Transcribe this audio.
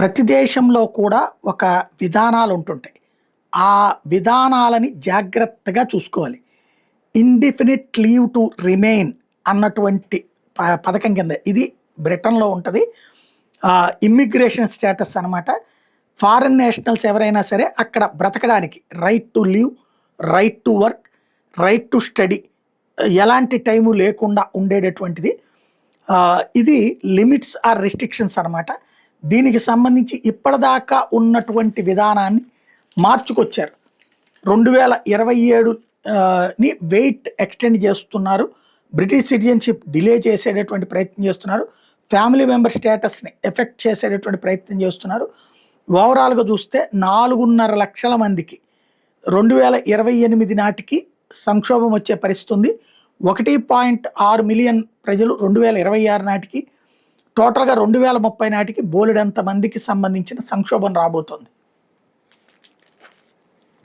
ప్రతి దేశంలో కూడా ఒక విధానాలు ఉంటుంటాయి. ఆ విధానాలని జాగ్రత్తగా చూసుకోవాలి. ఇండిఫినిట్ లీవ్ టు రిమైన్ అన్నటువంటి పథకం కింద ఇది బ్రిటన్‌లో ఉంటది. ఇమ్మిగ్రేషన్ స్టేటస్ అనమాట. ఫారెన్ నేషనల్స్ ఎవరైనా సరే అక్కడ బ్రతకడానికి right to live, right to work, right to study ఎలాంటి టైము లేకుండా ఉండేటటువంటిది. ఇది లిమిట్స్ ఆర్ రిస్ట్రిక్షన్స్ అనమాట. దీనికి సంబంధించి ఇప్పటిదాకా ఉన్నటువంటి విధానాన్ని మార్చుకొచ్చారు. 2027 ని వెయిట్ ఎక్స్టెండ్ చేస్తున్నారు. బ్రిటిష్ సిటిజన్షిప్ డిలే చేసేటటువంటి ప్రయత్నం చేస్తున్నారు. ఫ్యామిలీ మెంబర్ స్టేటస్ని ఎఫెక్ట్ చేసేటటువంటి ప్రయత్నం చేస్తున్నారు. ఓవరాల్గా చూస్తే 4.5 లక్షల మందికి 2028 నాటికి సంక్షోభం వచ్చే పరిస్థితి ఉంది. 1.6 మిలియన్ ప్రజలు 2026 నాటికి, టోటల్గా 2030 నాటికి బోలెడంత మందికి సంబంధించిన సంక్షోభం రాబోతోంది.